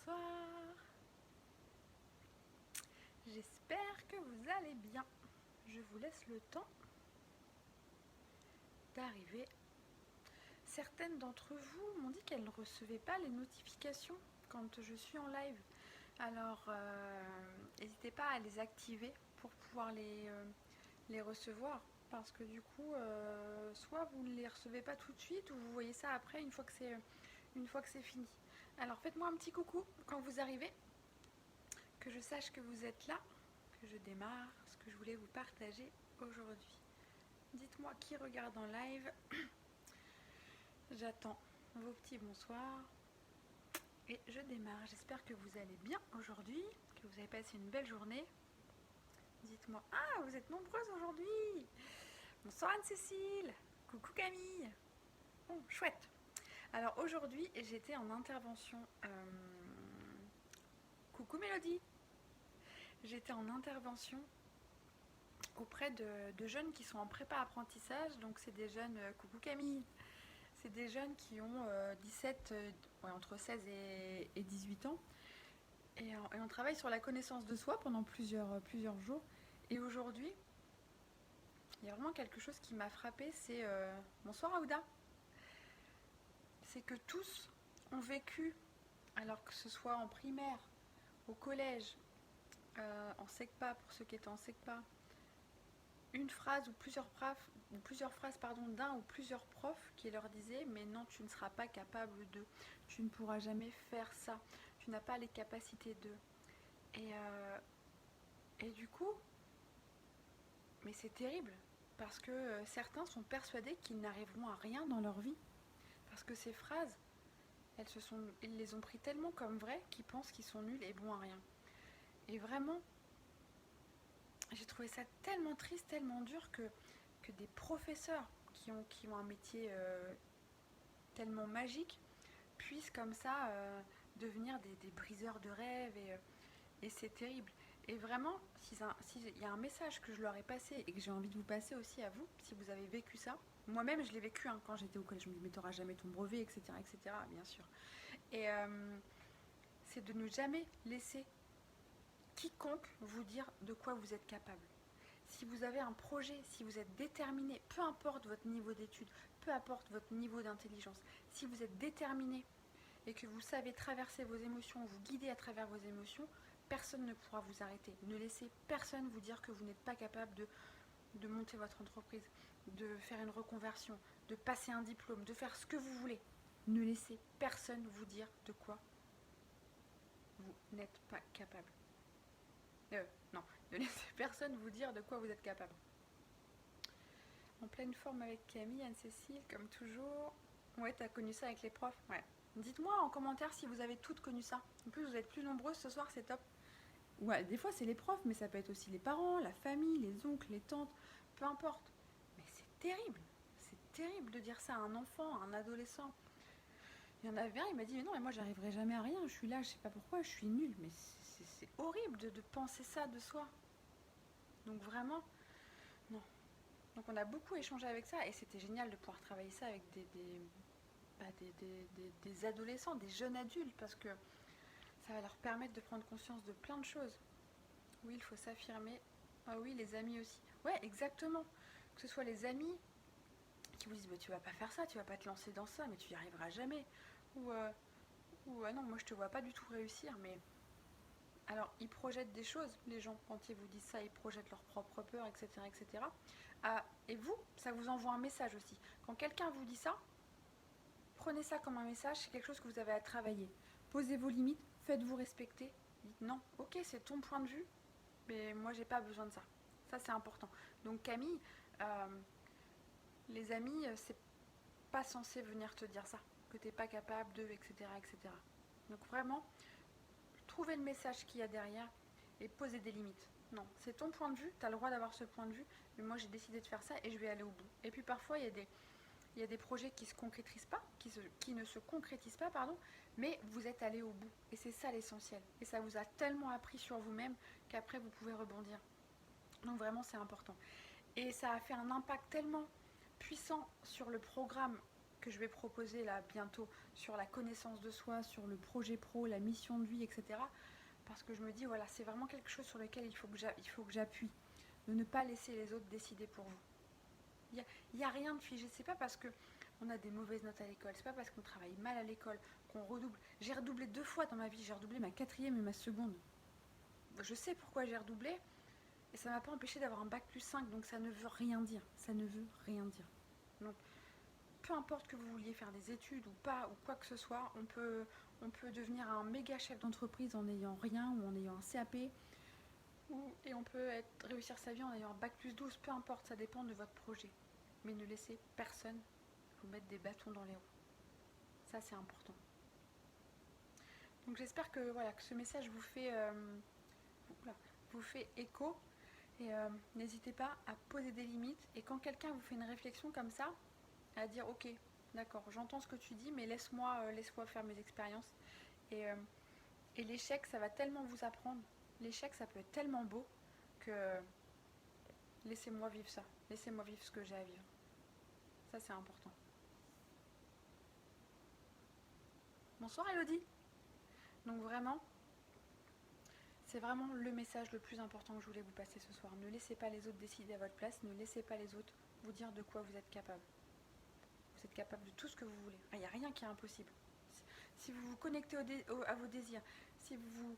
bonsoir. J'espère que vous allez bien. Je vous laisse le temps d'arriver. Certaines d'entre vous m'ont dit qu'elles ne recevaient pas les notifications quand je suis en live. Alors, n'hésitez pas à les activer pour pouvoir les recevoir. Parce que du coup, soit vous ne les recevez pas tout de suite, ou vous voyez ça après une fois que c'est fini. Alors faites-moi un petit coucou quand vous arrivez, que je sache que vous êtes là, que je démarre ce que je voulais vous partager aujourd'hui. Dites-moi qui regarde en live. J'attends vos petits bonsoirs. Et je démarre. J'espère que vous allez bien aujourd'hui, que vous avez passé une belle journée. Dites-moi. Ah, vous êtes nombreuses aujourd'hui. Bonsoir Anne-Cécile. Coucou Camille. Oh, chouette. Alors aujourd'hui, j'étais en intervention. Coucou Mélodie. J'étais en intervention auprès de jeunes qui sont en prépa apprentissage. Donc c'est des jeunes. Coucou Camille. C'est des jeunes qui ont 17, entre 16 et 18 ans. Et on travaille sur la connaissance de soi pendant plusieurs jours. Et aujourd'hui, il y a vraiment quelque chose qui m'a frappée, c'est bonsoir Aouda. C'est que tous ont vécu, alors que ce soit en primaire, au collège, en SECPA pour ceux qui étaient en SECPA, une phrase ou plusieurs phrases d'un ou plusieurs profs qui leur disaient mais non, tu ne seras pas capable de, tu ne pourras jamais faire ça, tu n'as pas les capacités de. Et du coup, mais c'est terrible parce que certains sont persuadés qu'ils n'arriveront à rien dans leur vie parce que ces phrases, ils les ont pris tellement comme vraies qu'ils pensent qu'ils sont nuls et bons à rien. Et vraiment, j'ai trouvé ça tellement triste, tellement dur que des professeurs qui ont un métier tellement magique puissent comme ça devenir des briseurs de rêves et c'est terrible. Et vraiment, s'il y a un message que je leur ai passé et que j'ai envie de vous passer aussi à vous, si vous avez vécu ça, moi-même je l'ai vécu quand j'étais au collège, je me dis mais t'auras jamais ton brevet, etc., bien sûr. Et c'est de ne jamais laisser quiconque vous dire de quoi vous êtes capable. Si vous avez un projet, si vous êtes déterminé, peu importe votre niveau d'études, peu importe votre niveau d'intelligence, si vous êtes déterminé et que vous savez traverser vos émotions, vous guider à travers vos émotions, personne ne pourra vous arrêter. Ne laissez personne vous dire que vous n'êtes pas capable de monter votre entreprise, de faire une reconversion, de passer un diplôme, de faire ce que vous voulez. Ne laissez personne vous dire de quoi vous n'êtes pas capable. Non, ne laissez personne vous dire de quoi vous êtes capable. En pleine forme avec Camille, Anne-Cécile, comme toujours. Ouais, t'as connu ça avec les profs. Ouais. Dites-moi en commentaire si vous avez toutes connu ça. En plus, vous êtes plus nombreuses ce soir, c'est top. Ouais, des fois c'est les profs, mais ça peut être aussi les parents, la famille, les oncles, les tantes, peu importe. Mais c'est terrible de dire ça à un enfant, à un adolescent. Il y en avait un, il m'a dit mais non, mais moi j'arriverai jamais à rien, je suis là, je sais pas pourquoi, je suis nulle. Mais c'est horrible de penser ça de soi. Donc vraiment, non. Donc on a beaucoup échangé avec ça et c'était génial de pouvoir travailler ça avec des adolescents, des jeunes adultes, parce que ça va leur permettre de prendre conscience de plein de choses. Oui, il faut s'affirmer. Ah oui, les amis aussi. Ouais, exactement. Que ce soit les amis qui vous disent bah, tu vas pas faire ça, tu vas pas te lancer dans ça, mais tu y arriveras jamais. Ou non, moi je te vois pas du tout réussir, mais. Alors, ils projettent des choses, les gens, quand ils vous disent ça, ils projettent leur propre peur, etc. etc. Et vous, ça vous envoie un message aussi. Quand quelqu'un vous dit ça, prenez ça comme un message, c'est quelque chose que vous avez à travailler. Posez vos limites, faites-vous respecter. Dites non, ok, c'est ton point de vue, mais moi j'ai pas besoin de ça. Ça c'est important. Donc Camille, les amis, c'est pas censé venir te dire ça, que t'es pas capable de, etc., etc. Donc vraiment, trouvez le message qu'il y a derrière et posez des limites. Non, c'est ton point de vue, tu as le droit d'avoir ce point de vue, mais moi j'ai décidé de faire ça et je vais aller au bout. Et puis parfois il y a des projets qui se concrétisent pas, qui ne se concrétisent pas, pardon, mais vous êtes allé au bout. Et c'est ça l'essentiel. Et ça vous a tellement appris sur vous-même qu'après vous pouvez rebondir. Donc vraiment c'est important. Et ça a fait un impact tellement puissant sur le programme que je vais proposer là bientôt sur la connaissance de soi, sur le projet pro, la mission de vie, etc. Parce que je me dis, voilà, c'est vraiment quelque chose sur lequel il faut que j'appuie. De ne pas laisser les autres décider pour vous. Il n'y a rien de figé. C'est pas parce qu'on a des mauvaises notes à l'école, c'est pas parce qu'on travaille mal à l'école, qu'on redouble. J'ai redoublé 2 fois dans ma vie, j'ai redoublé ma 4e et ma seconde. Je sais pourquoi j'ai redoublé, et ça m'a pas empêché d'avoir un bac plus 5, donc ça ne veut rien dire. Ça ne veut rien dire. Donc, peu importe que vous vouliez faire des études ou pas, ou quoi que ce soit, on peut devenir un méga chef d'entreprise en n'ayant rien ou en ayant un CAP, et on peut réussir sa vie en ayant un bac plus 12, peu importe, ça dépend de votre projet. Mais ne laissez personne vous mettre des bâtons dans les roues. Ça, c'est important. Donc j'espère que, voilà, que ce message vous fait écho. Et n'hésitez pas à poser des limites. Et quand quelqu'un vous fait une réflexion comme ça, à dire ok, d'accord, j'entends ce que tu dis, mais laisse-moi faire mes expériences. Et, et l'échec, ça va tellement vous apprendre. L'échec, ça peut être tellement beau que laissez-moi vivre ça. Laissez-moi vivre ce que j'ai à vivre. Ça, c'est important. Bonsoir Elodie. Donc vraiment, c'est vraiment le message le plus important que je voulais vous passer ce soir. Ne laissez pas les autres décider à votre place. Ne laissez pas les autres vous dire de quoi vous êtes capable. Vous êtes capable de tout ce que vous voulez. Il n'y a rien qui est impossible. Si vous vous connectez à vos désirs, si vous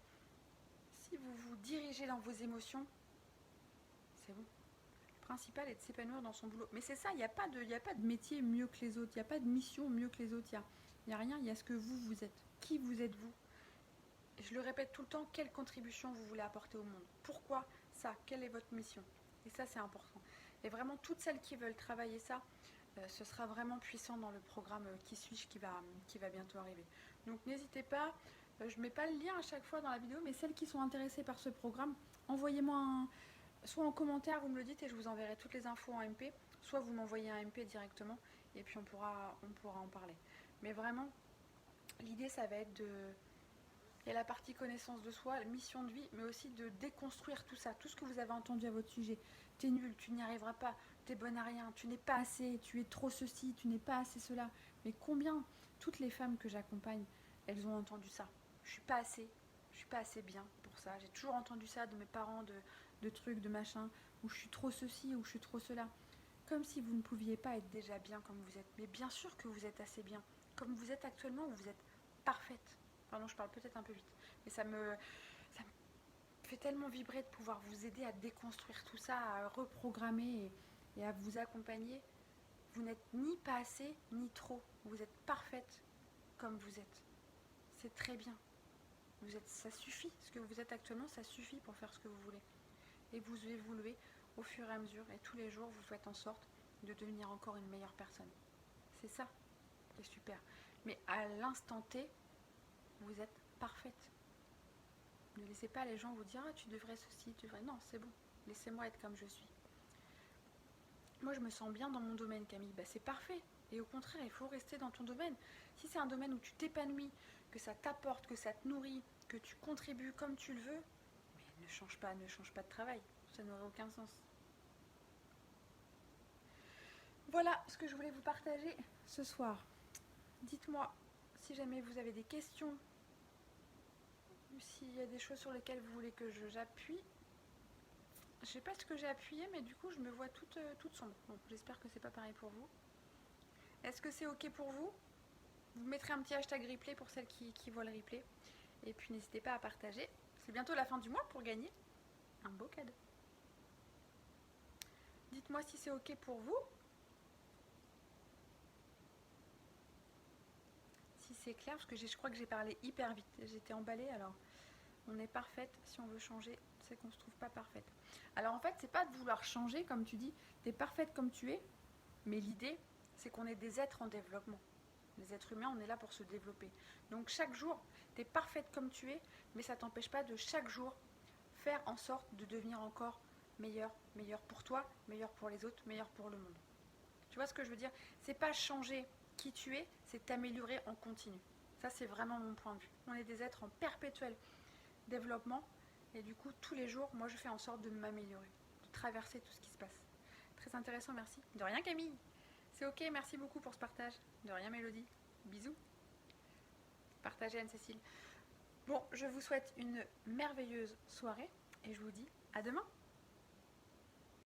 vous dirigez dans vos émotions, c'est bon. Le principal est de s'épanouir dans son boulot. Mais c'est ça, il n'y a pas de métier mieux que les autres. Il n'y a pas de mission mieux que les autres. Il n'y a rien, il y a ce que vous êtes. Qui vous êtes vous? Je le répète tout le temps, quelle contribution vous voulez apporter au monde? Pourquoi ça? Quelle est votre mission? Et ça, c'est important. Et vraiment, toutes celles qui veulent travailler ça, ce sera vraiment puissant dans le programme Qui suis-je qui va bientôt arriver. Donc n'hésitez pas, je ne mets pas le lien à chaque fois dans la vidéo, mais celles qui sont intéressées par ce programme, envoyez-moi soit en commentaire, vous me le dites et je vous enverrai toutes les infos en MP, soit vous m'envoyez un MP directement et puis on pourra en parler. Mais vraiment, l'idée, ça va être de... Il y a la partie connaissance de soi, mission de vie, mais aussi de déconstruire tout ça, tout ce que vous avez entendu à votre sujet. T'es nul, tu n'y arriveras pas, t'es bonne à rien, tu n'es pas assez, tu es trop ceci, tu n'es pas assez cela. Mais combien, toutes les femmes que j'accompagne, elles ont entendu ça? Je suis pas assez bien pour ça. J'ai toujours entendu ça de mes parents, de trucs, de machins, où je suis trop ceci, où je suis trop cela. Comme si vous ne pouviez pas être déjà bien comme vous êtes. Mais bien sûr que vous êtes assez bien. Comme vous êtes actuellement, vous êtes parfaite. Pardon, je parle peut-être un peu vite. Mais ça me fait tellement vibrer de pouvoir vous aider à déconstruire tout ça, à reprogrammer et à vous accompagner. Vous n'êtes ni pas assez, ni trop. Vous êtes parfaite comme vous êtes. C'est très bien. Ça suffit. Ce que vous êtes actuellement, ça suffit pour faire ce que vous voulez. Et vous évoluez au fur et à mesure. Et tous les jours, vous faites en sorte de devenir encore une meilleure personne. C'est ça qui est super. Mais à l'instant T, vous êtes parfaite. Ne laissez pas les gens vous dire « Ah, tu devrais ceci, tu devrais... » Non, c'est bon. Laissez-moi être comme je suis. Moi, je me sens bien dans mon domaine, Camille. Bah, c'est parfait. Et au contraire, il faut rester dans ton domaine. Si c'est un domaine où tu t'épanouis, que ça t'apporte, que ça te nourrit, que tu contribues comme tu le veux, mais ne change pas de travail. Ça n'aurait aucun sens. Voilà ce que je voulais vous partager ce soir. Dites-moi si jamais vous avez des questions, s'il y a des choses sur lesquelles vous voulez que j'appuie. Je sais pas ce que j'ai appuyé, mais du coup je me vois toute sombre. Bon, j'espère que c'est pas pareil pour vous. Est-ce que c'est ok pour vous? Vous mettrez un petit hashtag replay pour celles qui voient le replay. Et puis n'hésitez pas à partager. C'est bientôt la fin du mois pour gagner un beau cadeau. Dites-moi si c'est ok pour vous. Si c'est clair, parce que je crois que j'ai parlé hyper vite. J'étais emballée, alors on est parfaite. Si on veut changer, c'est qu'on se trouve pas parfaite. Alors en fait, c'est pas de vouloir changer, comme tu dis. T'es parfaite comme tu es. Mais l'idée, c'est qu'on est des êtres en développement. Les êtres humains, on est là pour se développer. Donc chaque jour, tu es parfaite comme tu es, mais ça ne t'empêche pas de chaque jour faire en sorte de devenir encore meilleur pour toi, meilleur pour les autres, meilleur pour le monde. Tu vois ce que je veux dire? C'est pas changer qui tu es, c'est t'améliorer en continu. Ça, c'est vraiment mon point de vue. On est des êtres en perpétuel développement, et du coup, tous les jours, moi, je fais en sorte de m'améliorer, de traverser tout ce qui se passe. Très intéressant, merci. De rien, Camille. C'est ok, merci beaucoup pour ce partage. De rien, Mélodie. Bisous. Partagez Anne-Cécile. Bon, je vous souhaite une merveilleuse soirée et je vous dis à demain.